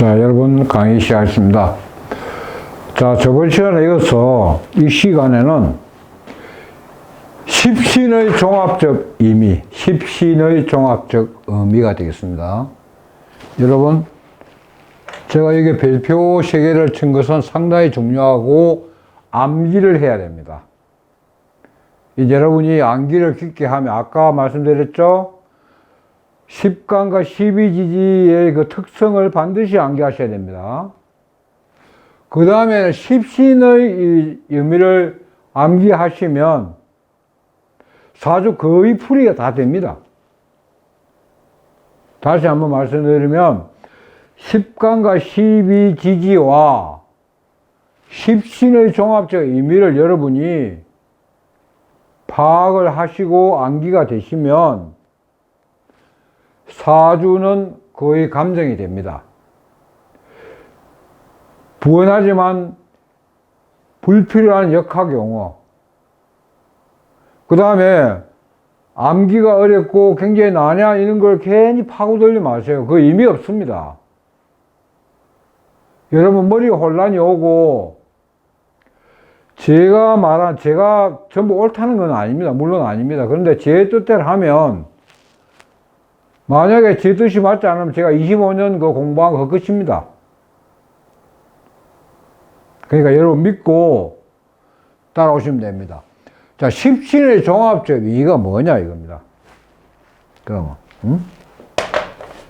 자, 여러분 강의 시작하겠습니다. 자, 저번 시간에 이어서 이 시간에는 십신의 종합적 의미, 십신의 종합적 의미가 되겠습니다. 여러분, 제가 이게 별표 3개를 친 것은 상당히 중요하고 암기를 해야 됩니다. 여러분이 암기를 깊게 하면 아까 말씀드렸죠? 10간과 12지지의 그 특성을 반드시 암기하셔야 됩니다. 그 다음에는 십신의 의미를 암기하시면 사주 거의 풀이가 다 됩니다. 다시 한번 말씀드리면 10간과 12지지와 십신의 종합적 의미를 여러분이 파악을 하시고 암기가 되시면 사주는 거의 감정이 됩니다. 부원하지만 불필요한 역학용어, 그 다음에 암기가 어렵고 굉장히 난해한 이런 걸 괜히 파고들지 마세요. 그 의미 없습니다. 여러분 머리에 혼란이 오고, 제가 전부 옳다는 건 아닙니다. 물론 아닙니다. 그런데 제 뜻대로 하면, 만약에 제 뜻이 맞지 않으면 제가 25년 그 공부한 거 끝입니다. 그러니까 여러분 믿고 따라오시면 됩니다. 자, 십신의 종합적 의의가 뭐냐 이겁니다. 그러면,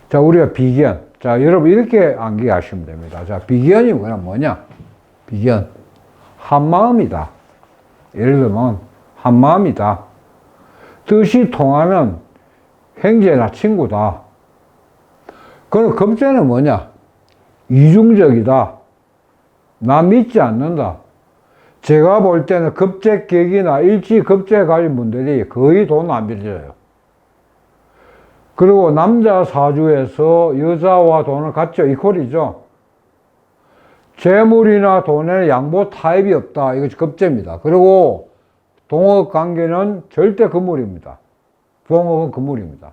자, 우리가 비견. 자, 여러분 이렇게 암기하시면 됩니다. 자, 비견이 뭐냐? 비견. 한마음이다. 예를 들면, 한마음이다. 뜻이 통하는 형제나 친구다. 그럼 급제는 뭐냐? 이중적이다. 나 믿지 않는다. 제가 볼 때는 급제격이나 일지급제 가진 분들이 거의 돈 안 빌려요. 그리고 남자 사주에서 여자와 돈을 같이 이퀄이죠. 재물이나 돈에는 양보 타입이 없다. 이것이 급제입니다. 그리고 동업 관계는 절대 금물입니다. 동업은 금물입니다.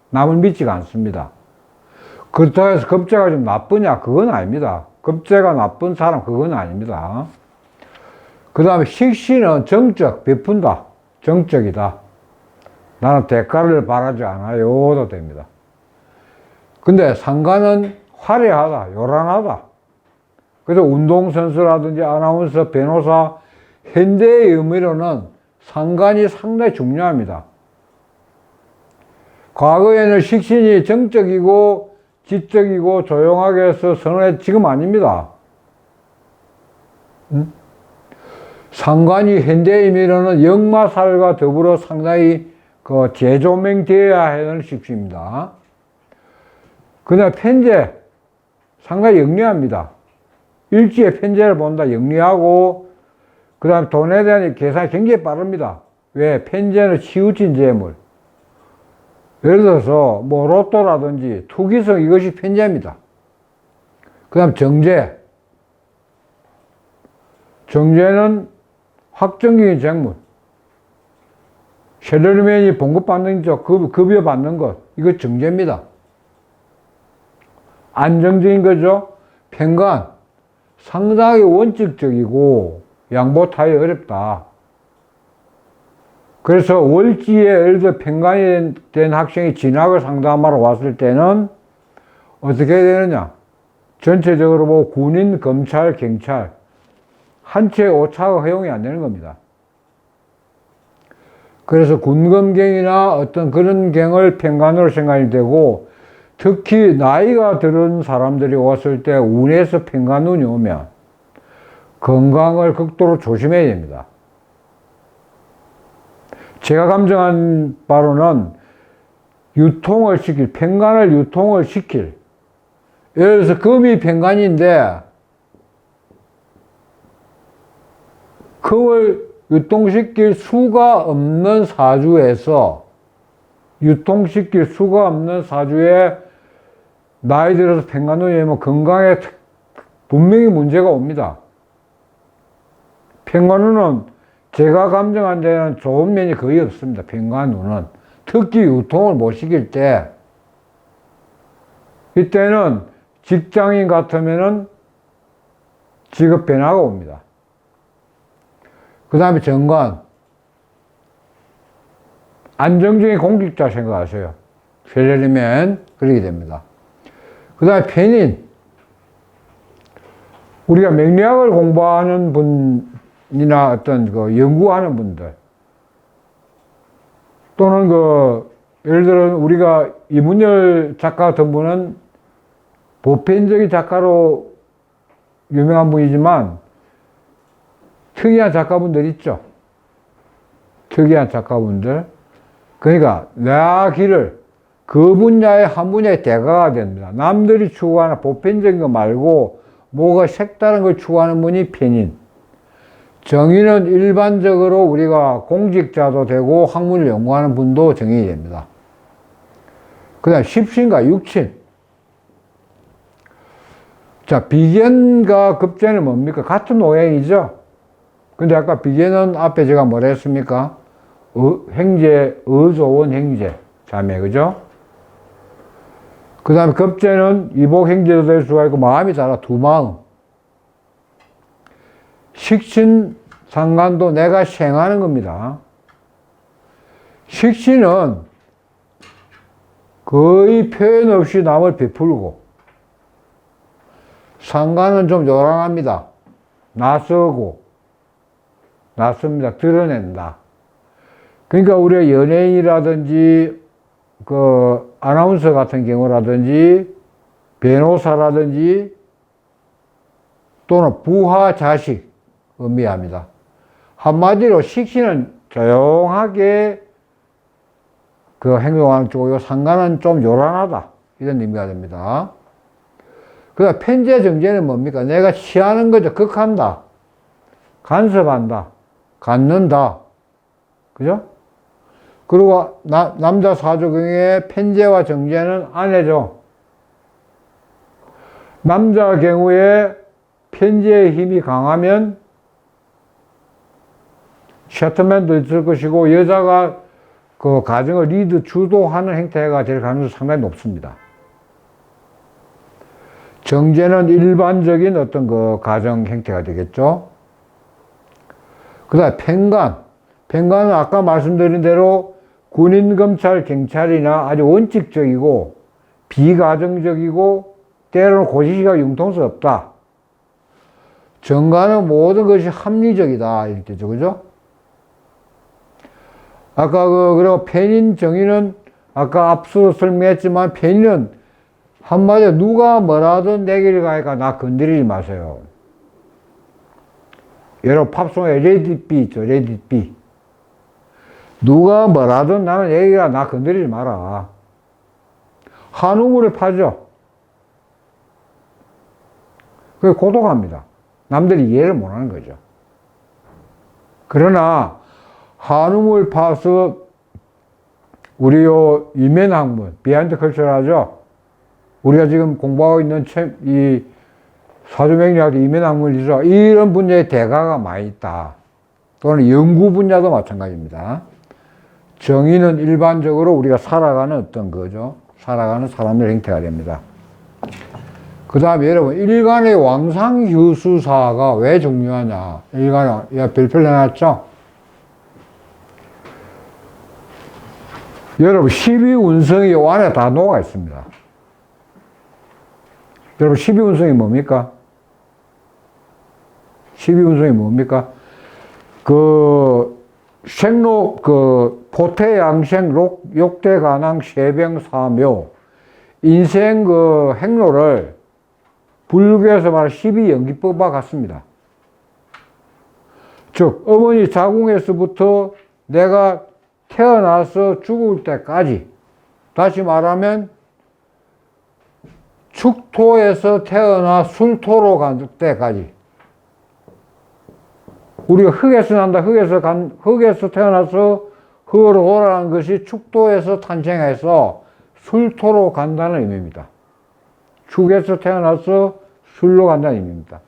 남을 믿지가 않습니다. 그렇다고 해서 급제가 좀 나쁘냐? 그건 아닙니다. 급제가 나쁜 사람 그건 아닙니다. 그 다음에 식신은 정적, 베푼다. 정적이다. 나는 대가를 바라지 않아요도 됩니다. 근데 상관은 화려하다, 요란하다. 그래서 운동선수라든지 아나운서, 변호사, 현대의 의미로는 상관이 상당히 중요합니다. 과거에는 식신이 정적이고 지적이고 조용하게 해서 선호했, 지금 아닙니다. 상관이 현대의 의미로는 역마살과 더불어 상당히 그 재조명되어야 하는 식신입니다. 그 다음에 편재, 상당히 영리합니다. 일지의 편재를 본다, 영리하고, 그 다음에 돈에 대한 계산이 굉장히 빠릅니다. 왜? 편재는 치우친 재물. 예를 들어서 뭐 로또라든지 투기성, 이것이 편재입니다. 그 다음 정제. 정제는 확정적인 재물. 셀러리맨이 봉급받는 것, 급여 받는 것, 이거 정제입니다. 안정적인 거죠. 편관. 상당히 원칙적이고 양보 타입이 어렵다. 그래서 월지에 예를 들어 편관이 된 학생이 진학을 상담하러 왔을 때는 어떻게 해야 되느냐? 전체적으로 뭐 군인, 검찰, 경찰 한 채 오차가 허용이 안 되는 겁니다. 그래서 군검경이나 어떤 그런 경을 편관으로 생각이 되고, 특히 나이가 들은 사람들이 왔을 때 운에서 편관운이 오면 건강을 극도로 조심해야 됩니다. 제가 감정한 바로는 유통을 시킬, 편관을 유통을 시킬. 예를 들어서 금이 편관인데 금을 유통시킬 수가 없는 사주에서, 유통시킬 수가 없는 사주에 나이 들어서 편관운이 오면 건강에 분명히 문제가 옵니다. 편관운은 제가 감정한 데는 좋은 면이 거의 없습니다. 편관운은. 특히 유통을 못 시킬 때, 이때는 직장인 같으면은 직업 변화가 옵니다. 그 다음에 정관. 안정적인 공직자 생각하세요. 셀러리맨 그렇게 됩니다. 그 다음에 편인. 우리가 맥리학을 공부하는 분이나 어떤 그 연구하는 분들 또는 그 예를 들어 우리가 이문열 작가 같은 분은 보편적인 작가로 유명한 분이지만 특이한 작가분들 있죠. 특이한 작가분들. 그러니까 내 길을 그 분야의 한 분야의 대가가 됩니다. 남들이 추구하는 보편적인 거 말고 뭐가 색다른 걸 추구하는 분이 편인. 정인은 일반적으로 우리가 공직자도 되고 학문을 연구하는 분도 정인이 됩니다. 그 다음 십신과 육신. 자, 비견과 급제는 뭡니까? 같은 오행이죠. 근데 아까 비견은 앞에 제가 뭐라 했습니까? 행제, 의조원 행제, 자매, 그죠? 그 다음에 급제는 이복 행제도 될 수가 있고, 마음이 달라, 두 마음. 식신, 상관도 내가 생하는 겁니다. 식신은 거의 표현 없이 남을 베풀고, 상관은 좀 요란합니다. 낯서고, 낯섭니다. 드러낸다. 그러니까 우리가 연예인이라든지 그 아나운서 같은 경우라든지 변호사라든지 또는 부하 자식 의미합니다. 한마디로 식신은 조용하게 그 행동하는 쪽이고 상관은 좀 요란하다 이런 의미가 됩니다. 그다음 편재 정제는 뭡니까? 내가 취하는 거죠. 극한다, 간섭한다, 갖는다, 그죠? 그리고 남자 사주경우에 편재와 정제는 아내죠. 남자 경우에 편재의 힘이 강하면 셔터맨도 있을 것이고 여자가 그 가정을 리드 주도하는 행태가 될 가능성이 상당히 높습니다. 정제는 일반적인 어떤 그 가정 행태가 되겠죠. 그 다음에 편관. 편관은 아까 말씀드린 대로 군인, 검찰, 경찰이나 아주 원칙적이고 비가정적이고 때로는 고지시가 융통성 없다. 정관은 모든 것이 합리적이다. 이렇게 되죠. 그죠? 아까 그리고 편인, 정인은 아까 앞서 설명했지만 편인은 한마디로 누가 뭐라든 내 길 가니까 나 건드리지 마세요. 여러분 팝송에 Let it be 있죠. Let it be. 누가 뭐라든 나는 얘기가 나 건드리지 마라. 한우물에 파죠. 그게 고독합니다. 남들이 이해를 못하는 거죠. 그러나 한우물 파서 우리 요 이면학문, 비하인드 컬처라죠. 우리가 지금 공부하고 있는 이 사주명리학 이면학문이죠. 이런 분야의 대가가 많이 있다. 또는 연구 분야도 마찬가지입니다. 정의는 일반적으로 우리가 살아가는 어떤 거죠. 살아가는 사람의 행태가 됩니다. 그 다음에 여러분, 일간의 왕상휴수사가 왜 중요하냐. 일간에, 별표 내놨죠? 여러분, 12운성이 요 안에 다 녹아 있습니다. 여러분, 12운성이 뭡니까? 12운성이 뭡니까? 생로, 포태양생, 욕대가낭, 세병사묘, 인생 행로를 불교에서 말하는 12연기법과 같습니다. 즉, 어머니 자궁에서부터 내가 태어나서 죽을 때까지, 다시 말하면, 축토에서 태어나 술토로 간 때까지, 우리가 흙에서 난다, 흙에서 태어나서 흙으로 돌아가는 것이 축토에서 탄생해서 술토로 간다는 의미입니다. 축에서 태어나서 술로 간다는 의미입니다.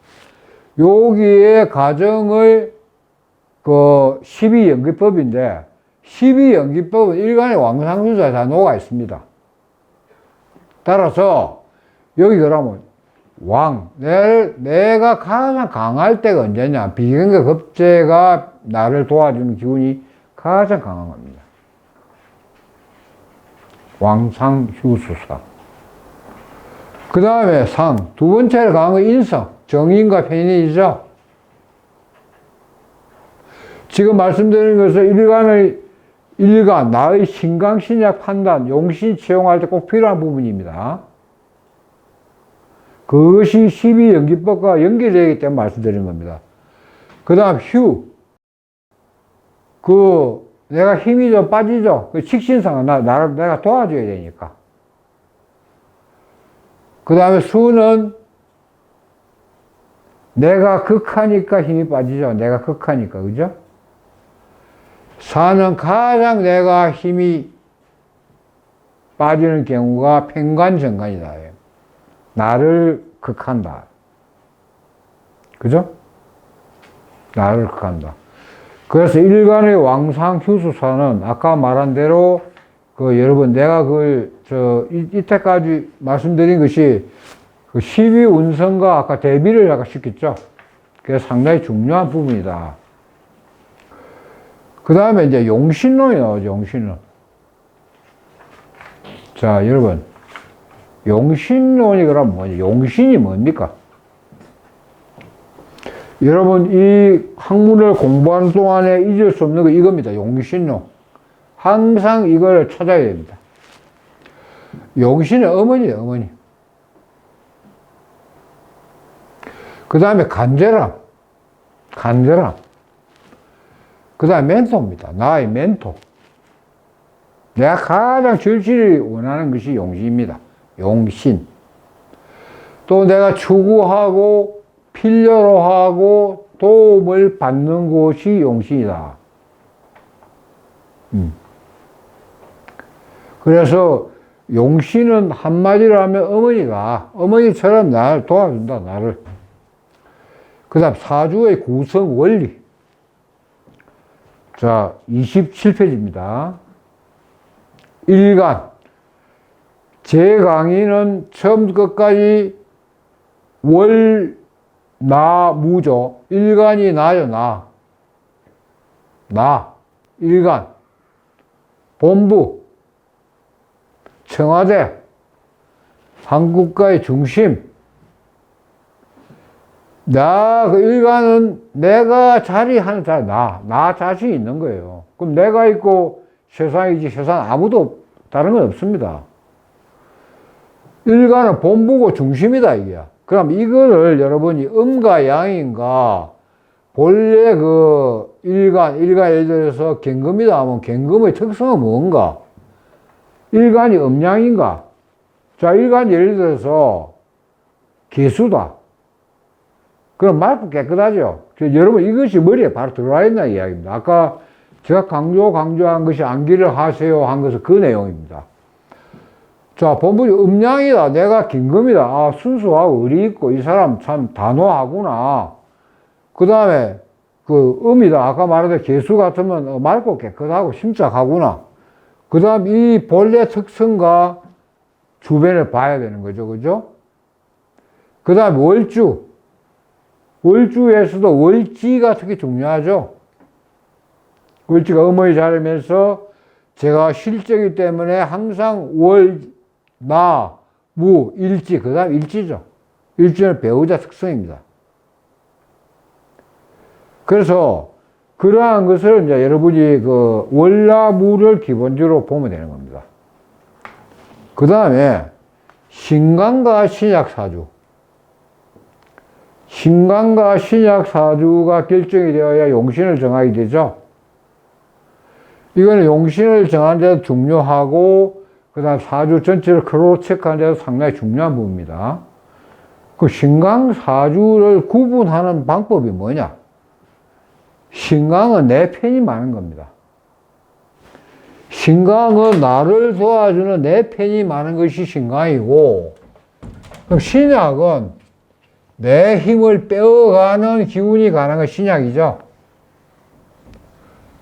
여기에 가정을 12연기법인데, 12연기법은 일간의 왕상순서에 다 녹아 있습니다. 따라서, 여기 그러면, 내가 가장 강할 때가 언제냐? 비경과 급제가 나를 도와주는 기운이 가장 강한 겁니다. 왕상휴수사. 그 다음에 상. 두 번째로 강한 건 인성. 정인과 편인이죠. 지금 말씀드린 것은 일간, 나의 신강신약 판단, 용신 채용할 때 꼭 필요한 부분입니다. 그것이 12연기법과 연결되기 때문에 말씀드린 겁니다. 그 다음 휴. 내가 힘이 좀 빠지죠. 그 직신상은 내가 도와줘야 되니까. 그 다음에 수는 내가 극하니까 힘이 빠지죠. 내가 극하니까. 그죠? 사는 가장 내가 힘이 빠지는 경우가 편관정관이다. 나를 극한다. 그죠? 나를 극한다. 그래서 일간의 왕상휴수사는 아까 말한 대로 여러분 내가 이때까지 말씀드린 것이 12운성과 아까 대비를 아까 시켰죠. 그게 상당히 중요한 부분이다. 그 다음에 이제 용신론이 나오죠. 용신론. 자, 여러분. 용신론이 그럼 뭐냐? 용신이 뭡니까? 여러분, 이 학문을 공부하는 동안에 잊을 수 없는 거 이겁니다. 용신론. 항상 이걸 찾아야 됩니다. 용신은 어머니예요, 어머니. 그 다음에 간절함. 그 다음에 멘토입니다. 나의 멘토. 내가 가장 절실히 원하는 것이 용신입니다. 용신. 또 내가 추구하고 필요로 하고 도움을 받는 곳이 용신이다. 그래서 용신은 한마디로 하면 어머니처럼 나를 도와준다, 나를. 그 다음 사주의 구성 원리. 자, 27페이지입니다. 일간. 제 강의는 처음부터 끝까지 나, 무죠. 일간이 나요, 나. 일간. 본부. 청와대. 한국가의 중심. 그 일간은 내가 자리하는 자리, 나 자신이 있는 거예요. 그럼 내가 있고 세상이지, 세상 아무도 다른 건 없습니다. 일간은 본부고 중심이다, 이게. 그럼 이거를 여러분이 음과 양인가, 본래 일간 예를 들어서 경금이다 하면 경금의 특성은 뭔가? 일간이 음양인가? 자, 일간 예를 들어서 개수다. 그럼 맑고 깨끗하죠. 여러분 이것이 머리에 바로 들어와 있나 이야기입니다. 아까 제가 강조한 것이 암기를 하세요 한 것은 그 내용입니다. 자, 본분이 음양이다. 내가 긴금이다. 순수하고 의리 있고 이 사람 참 단호하구나. 그 다음에 음이다. 아까 말한 개수 같으면 맑고 깨끗하고 심착하구나. 그 다음 이 본래 특성과 주변을 봐야 되는 거죠. 그죠? 그 다음 월주에서도 월지가 특히 중요하죠. 월지가 음의 자리면서 제가 실제이기 때문에 항상 일지, 그 다음 일지죠. 일지는 배우자 특성입니다. 그래서 그러한 것을 이제 여러분이 월나무를 기본적으로 보면 되는 겁니다. 그 다음에 신강과 신약사주. 신강과 신약사주가 결정이 되어야 용신을 정하게 되죠. 이거는 용신을 정하는 데도 중요하고, 그 다음 사주 전체를 크로스 체크하는 데도 상당히 중요한 부분입니다. 그 신강사주를 구분하는 방법이 뭐냐? 신강은 내 편이 많은 겁니다. 신강은 나를 도와주는 내 편이 많은 것이 신강이고, 그럼 신약은 내 힘을 빼어가는 기운이 가는 건 신약이죠.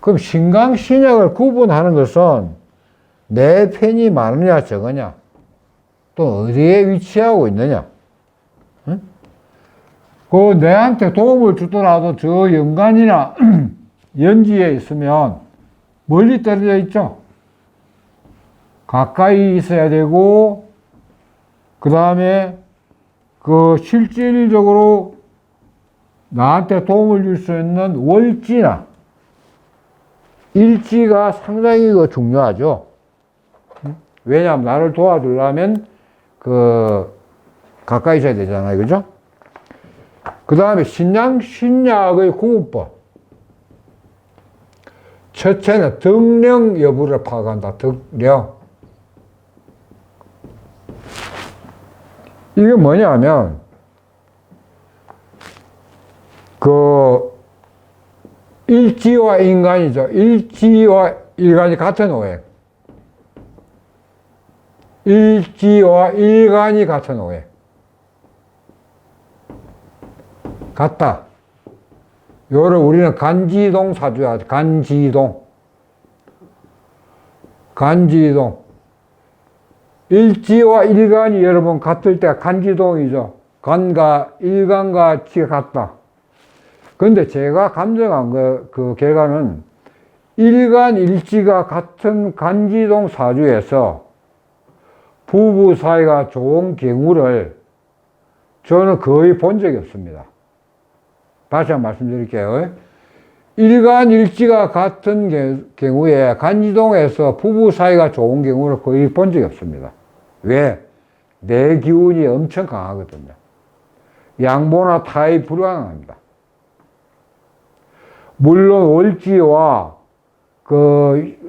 그럼 신강, 신약을 구분하는 것은 내 편이 많으냐 적으냐, 또 어디에 위치하고 있느냐. 응? 그 내한테 도움을 주더라도 저 연간이나 연지에 있으면 멀리 떨어져 있죠. 가까이 있어야 되고, 그 다음에 그 실질적으로 나한테 도움을 줄 수 있는 월지나 일지가 상당히 중요하죠. 왜냐하면 나를 도와주려면 가까이 있어야 되잖아요. 그죠? 그 다음에 신약의 구분법. 첫째는 덕령 여부를 파악한다. 덕령. 이게 뭐냐면, 일지와 인간이죠. 일지와 일간이 같은 오행. 일지와 일간이 같은 오행. 같다. 요를 우리는 간지동 사주야. 간지동. 일지와 일간이 여러분 같을 때 간지동이죠. 간과 일간과 지가 같다. 근데 제가 감정한 그 결과는 일간 일지가 같은 간지동 사주에서 부부 사이가 좋은 경우를 저는 거의 본 적이 없습니다. 다시 한번 말씀드릴게요. 일간 일지가 같은 경우에 간지동에서 부부 사이가 좋은 경우를 거의 본 적이 없습니다. 왜? 내 기운이 엄청 강하거든요. 양보나 타의 불가능합니다. 물론 월지와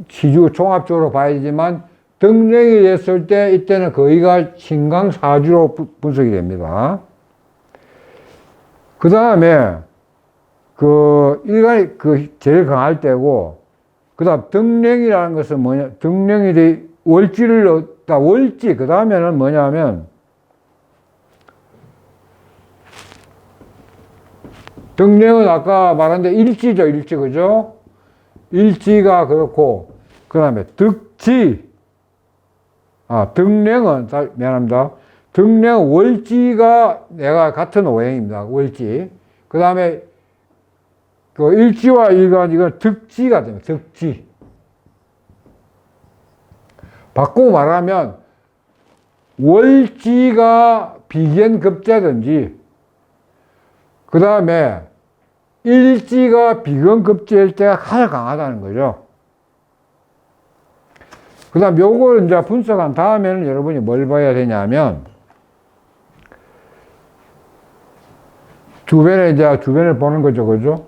지주 종합적으로 봐야 되지만 덕령이 됐을 때 이때는 거의가 신강사주로 분석이 됩니다. 그 다음에 일간이 제일 강할 때고, 그 다음 덕령이라는 것은 뭐냐, 덕령이 월지를 얻다, 월지, 그 다음에는 뭐냐면, 덕령은 아까 말한 데 일지죠, 일지, 그죠? 일지가 그렇고, 그 다음에 덕지, 덕령은, 미안합니다. 덕령 월지가 내가 같은 오행입니다, 월지. 그 다음에 일지와 일간, 이건 덕지가 됩니다. 덕지. 바꾸고 말하면, 월지가 비견급제든지, 그 다음에 일지가 비견급제일 때가 가장 강하다는 거죠. 그 다음 요걸 이제 분석한 다음에는 여러분이 뭘 봐야 되냐면, 주변을 보는 거죠. 그죠?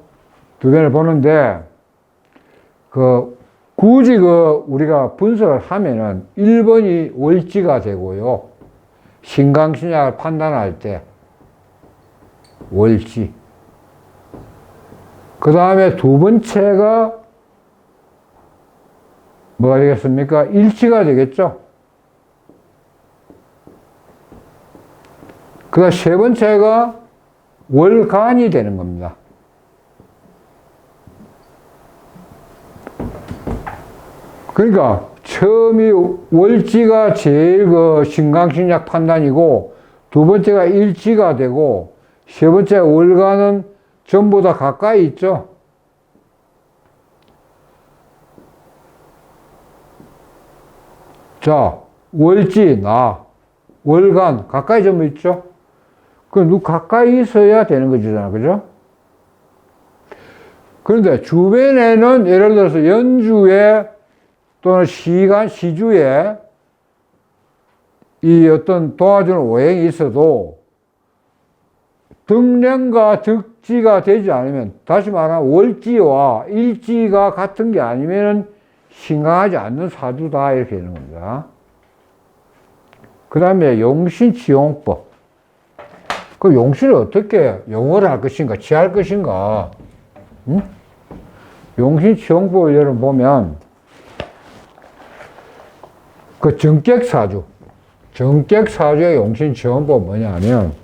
주변을 보는데, 굳이 우리가 분석을 하면은 1번이 월지가 되고요. 신강신약을 판단할 때, 월지. 그 다음에 두 번째가 뭐가 되겠습니까? 일지가 되겠죠. 그 다음 세 번째가 월간이 되는 겁니다. 그러니까 처음이 월지가 제일 신강신약 판단이고, 두 번째가 일지가 되고, 세 번째 월간은 전부 다 가까이 있죠. 자, 월지, 월간, 가까이 전부 있죠. 가까이 있어야 되는 거잖아. 그죠? 그런데 주변에는 예를 들어서 연주에 또는 시주에 이 어떤 도와주는 오행이 있어도 덕령과 덕지가 되지 않으면, 다시 말하면 월지와 일지가 같은 게 아니면 신강하지 않는 사주다, 이렇게 되는 겁니다. 그 다음에 용신치용법. 용신을 어떻게 영어를 할 것인가, 취할 것인가. 응? 용신치용법을 여러분 보면, 정격사주의 용신치용법 뭐냐면,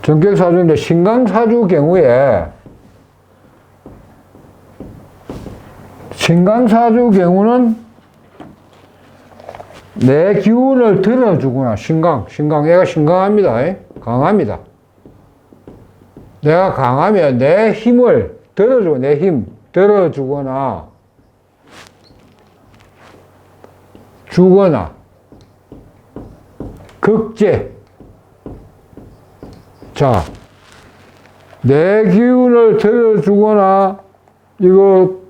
정격사주인데 신강사주 경우는 내 기운을 들어주거나, 신강, 얘가 신강합니다. 강합니다. 내가 강하면 내 힘을 들어주고, 내 힘 들어주거나, 주거나, 극제. 자, 내 기운을 들어주거나, 이거,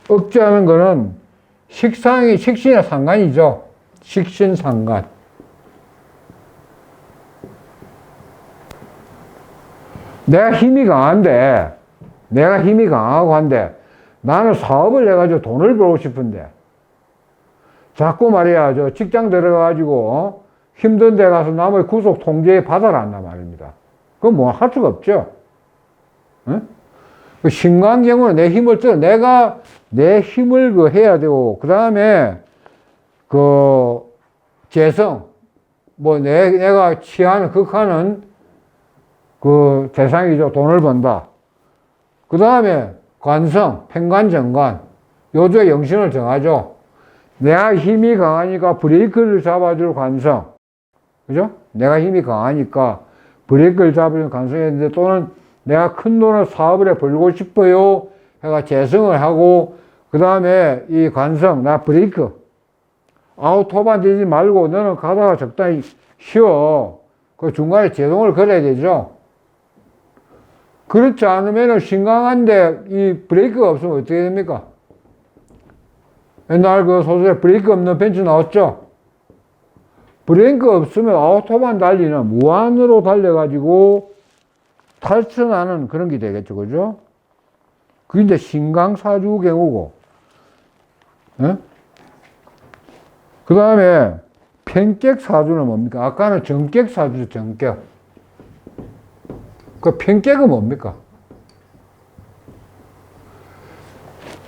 억제하는 거는 식신의 상관이죠. 식신 상관. 내가 힘이 강한데, 내가 힘이 강하고 한데, 나는 사업을 해가지고 돈을 벌고 싶은데, 자꾸 말이야, 저 직장 들어가가지고 힘든 데 가서 남의 구속 통제 받아라 한단 말입니다. 그건 뭐 할 수가 없죠. 응? 신강한 경우는 내 힘을 써. 내가 내 힘을 해야 되고, 그 다음에, 재성, 내가 취하는, 극하는 대상이죠. 돈을 번다. 그 다음에, 관성, 편관, 정관. 요조의 영신을 정하죠. 내가 힘이 강하니까 브레이크를 잡아줄 관성. 그죠? 내가 힘이 강하니까 브레이크를 잡아줄 관성이었는데, 또는 내가 큰 돈을 사업을 해 벌고 싶어요. 해가 재성을 하고, 그 다음에 이 관성, 나 브레이크. 아우토반 되지 말고 너는 가다가 적당히 쉬어. 그 중간에 제동을 걸어야 되죠. 그렇지 않으면 신강한데 이 브레이크가 없으면 어떻게 됩니까? 옛날 그 소설에 브레이크 없는 벤츠 나왔죠? 브레이크 없으면 아우토반 달리는 무한으로 달려가지고 탈천하는 그런 게 되겠죠. 그죠? 그게 이제 신강사주 경우고. 그 다음에 편객사주는 뭡니까? 아까는 정객사주죠. 정객. 그 편객은 뭡니까?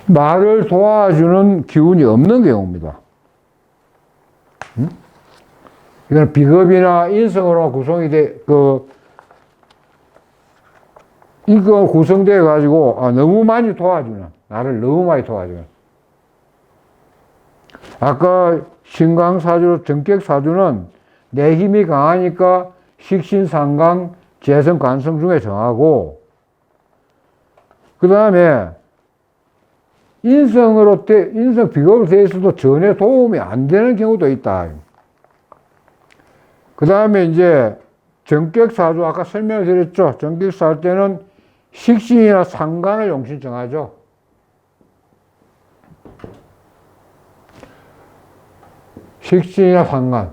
나를 도와주는 기운이 없는 경우입니다. 이건 비겁이나 인성으로 구성이 이거 구성되어 가지고, 너무 많이 도와주는, 나를 너무 많이 도와주는. 아까 신강사주, 정격사주는 내 힘이 강하니까 식신상강, 재성, 관성 중에 정하고, 그 다음에 인성 비겁으로 되어 있어도 전혀 도움이 안 되는 경우도 있다. 그 다음에 이제 정격사주, 아까 설명을 드렸죠. 정격사주 때는 식신이나 상관을 용신 정하죠. 식신이나 상관.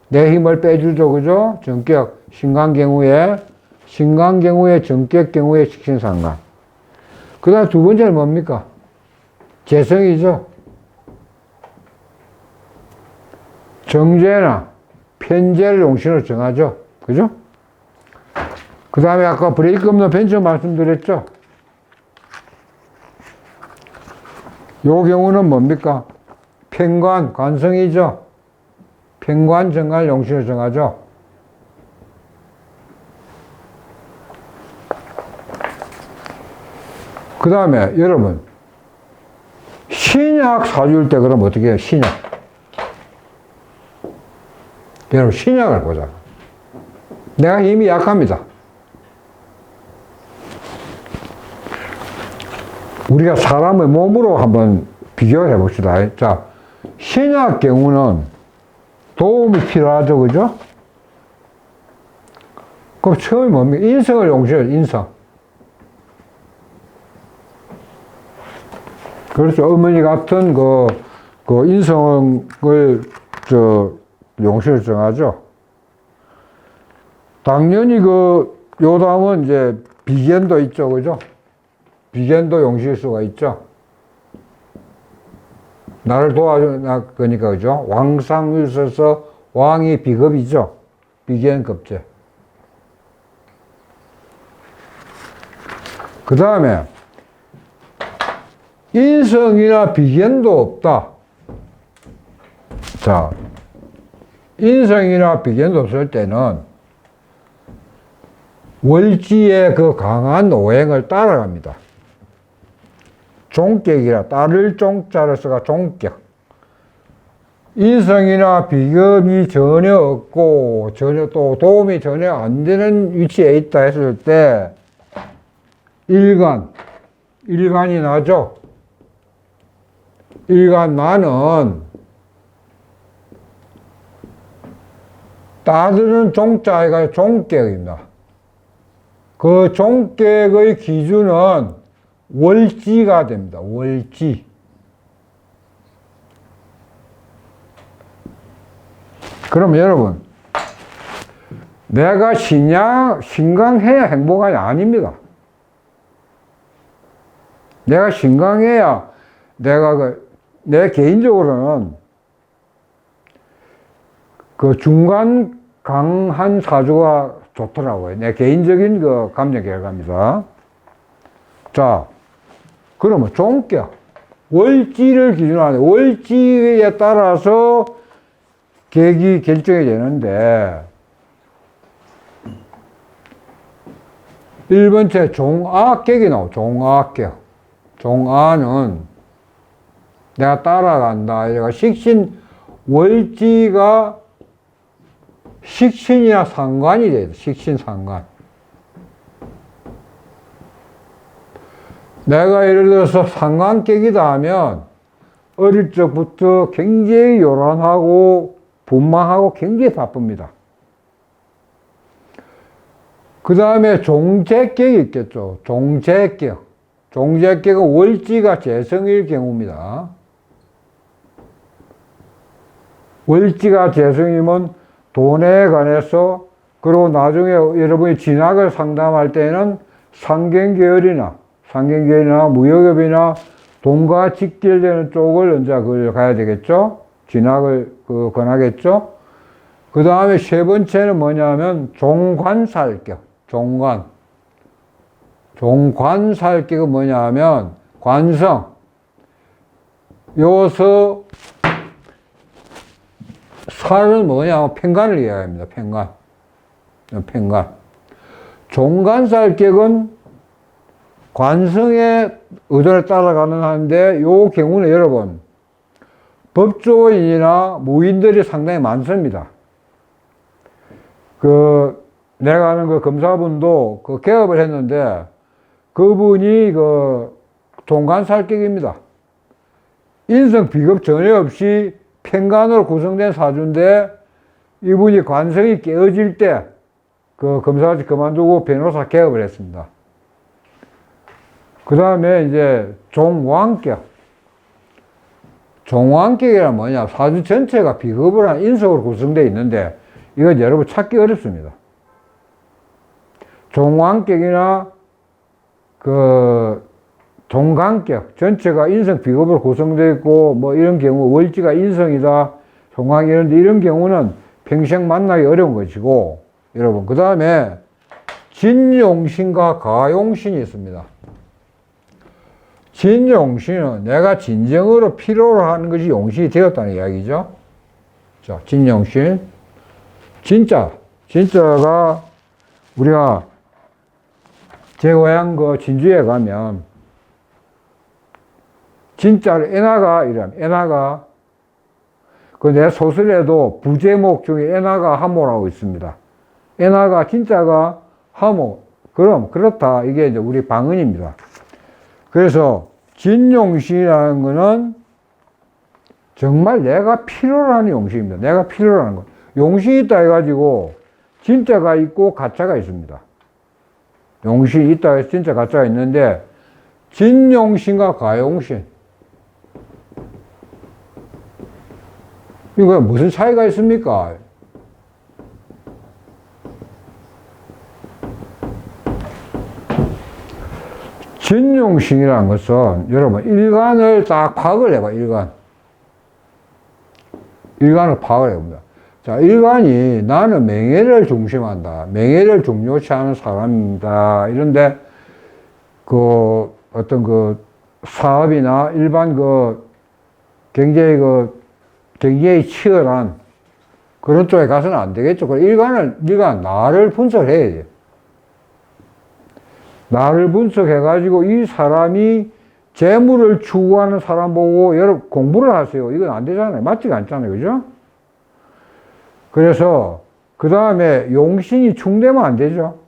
내 힘을 빼주죠. 그죠? 정격, 신강 경우에 정격 경우에 식신 상관. 그 다음 두 번째는 뭡니까? 재성이죠. 정제나 편제를 용신으로 정하죠. 그죠? 그 다음에 아까 브레이크 없는 벤츠 말씀드렸죠? 요 경우는 뭡니까? 편관, 관성이죠? 편관, 정관, 용신을 정하죠? 그 다음에 여러분, 신약 사주일 때 그럼 어떻게 해요? 신약. 여러분, 신약을 보자. 내가 힘이 약합니다. 우리가 사람의 몸으로 한번 비교해 봅시다. 자, 신약 경우는 도움이 필요하죠. 그죠? 그럼 처음이 뭡니까? 인성을 용시해요. 인성. 그렇죠. 어머니 같은 인성을 용신을 정하죠. 당연히 요 다음은 이제 비견도 있죠. 그죠? 비견도 용실 수가 있죠. 나를 도와주나 거니까, 그죠? 왕상을 써서 왕이 비겁이죠. 비견급제. 그 다음에 인성이나 비견도 없다. 자, 인성이나 비견도 없을 때는 월지의 강한 오행을 따라갑니다. 종격이라 따를 종자를 써가 종격. 인성이나 비겁이 전혀 없고, 전혀 또 도움이 전혀 안 되는 위치에 있다 했을 때, 일간이 나죠. 일간 따르는 종자가 종격입니다. 그 종격의 기준은 월지가 됩니다. 월지. 그럼 여러분, 내가 신강해야 행복하냐? 아닙니다. 내가 신강해야 내 개인적으로는 그 중간 강한 사주가 좋더라고요. 내 개인적인 그 감정 결과입니다. 자, 그러면 종격. 월지를 기준으로 하는데, 월지에 따라서 객이 결정이 되는데, 1번째 종아격이 나오고, 종아격. 종아는 내가 따라간다. 이래가 월지가 식신이나 상관이 돼요. 식신, 상관. 내가 예를 들어서 상관격이다 하면 어릴 적부터 굉장히 요란하고 분망하고 굉장히 바쁩니다. 그 다음에 종재격이 있겠죠. 종재격. 종재격은 월지가 재성일 경우입니다. 월지가 재성이면 돈에 관해서, 그리고 나중에 여러분이 진학을 상담할 때는 상경계열이나 무역업이나 돈과 직결되는 쪽을 이제 그걸 가야 되겠죠. 진학을 권하겠죠. 그 다음에 세 번째는 뭐냐면 종관살격. 종관살격은 뭐냐면 관성. 여기서 살은 뭐냐면 편관을 이야기합니다. 편관. 종관살격은 관성의 의존에 따라가는 하는데, 요 경우는 여러분, 법조인이나 무인들이 상당히 많습니다. 내가 아는 그 검사분도 개업을 했는데, 그분이 종관살격입니다. 인성 비겁 전혀 없이 편관으로 구성된 사주인데, 이분이 관성이 깨어질 때 검사까지 그만두고 변호사 개업을 했습니다. 그 다음에 이제 종왕격. 종왕격이란 뭐냐? 사주 전체가 비겁을 한 인성으로 구성되어 있는데, 이건 여러분 찾기 어렵습니다. 종왕격이나 종강격 전체가 인성 비겁으로 구성되어 있고, 뭐 이런 경우 월지가 인성이다, 종강이 이런데, 이런 경우는 평생 만나기 어려운 것이고, 여러분. 그 다음에 진용신과 가용신이 있습니다. 진용신은 내가 진정으로 필요로 하는 것이 용신이 되었다는 이야기죠. 자, 진용신. 진짜가 우리가 제 고향 진주에 가면 진짜를 애나가 내 소설에도 부제목 중에 애나가 하모라고 있습니다. 애나가 진짜가 하모. 그렇다. 이게 이제 우리 방언입니다. 그래서 진용신이라는 거는 정말 내가 필요로 하는 용신입니다. 내가 필요로 하는 거. 용신이 있다 해가지고 진짜가 있고 가짜가 있습니다. 용신이 있다 해서 진짜 가짜가 있는데, 진용신과 가용신. 이거 무슨 차이가 있습니까? 진용신이라는 것은 여러분 일간을 딱 파악을 해봐. 일간을 파악을 해봅니다. 자, 일간이 나는 명예를 중심한다, 명예를 중요시 하는 사람입니다, 이런데 어떤 사업이나 일반 굉장히 치열한 그런 쪽에 가서는 안 되겠죠. 일간 나를 분석해야 돼요. 나를 분석해가지고 이 사람이 재물을 추구하는 사람 보고 여러분 공부를 하세요. 이건 안 되잖아요. 맞지가 않잖아요. 그죠? 그래서 그 다음에 용신이 충되면 안 되죠.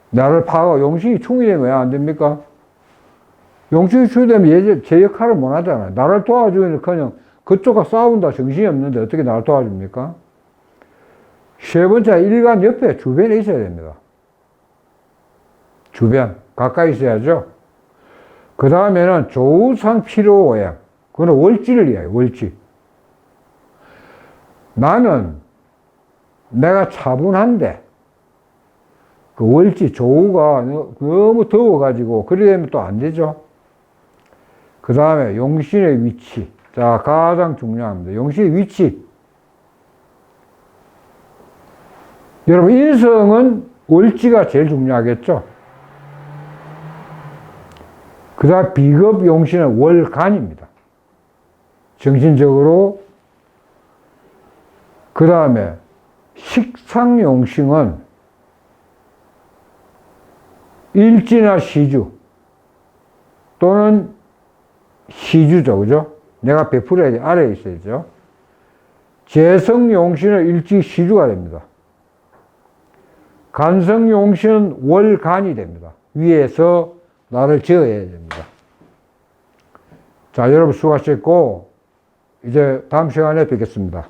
나를 파가 용신이 충이 되면 왜 안 됩니까? 용신이 충되면 제 역할을 못 하잖아요. 나를 도와주기는 그냥 그쪽과 싸운다 정신이 없는데 어떻게 나를 도와줍니까? 세 번째, 일간 옆에 주변에 있어야 됩니다. 주변 가까이 있어야죠. 그 다음에는 조우상 필요오행. 그거는 월지를 이야기해요. 월지. 나는 내가 차분한데 그 월지 조우가 너무 더워가지고 그래 되면 또 안 되죠. 그 다음에 용신의 위치. 자, 가장 중요합니다. 용신의 위치. 여러분, 인성은 월지가 제일 중요하겠죠. 그 다음 비급 용신은 월간입니다. 정신적으로. 그 다음에 식상 용신은 일지나 시주 또는 시주죠. 그죠? 내가 베풀어야 돼. 아래에 있어야죠. 재성 용신은 일지 시주가 됩니다. 간성 용신은 월간이 됩니다. 위에서 나를 지어야 됩니다. 자, 여러분 수고하셨고, 이제 다음 시간에 뵙겠습니다.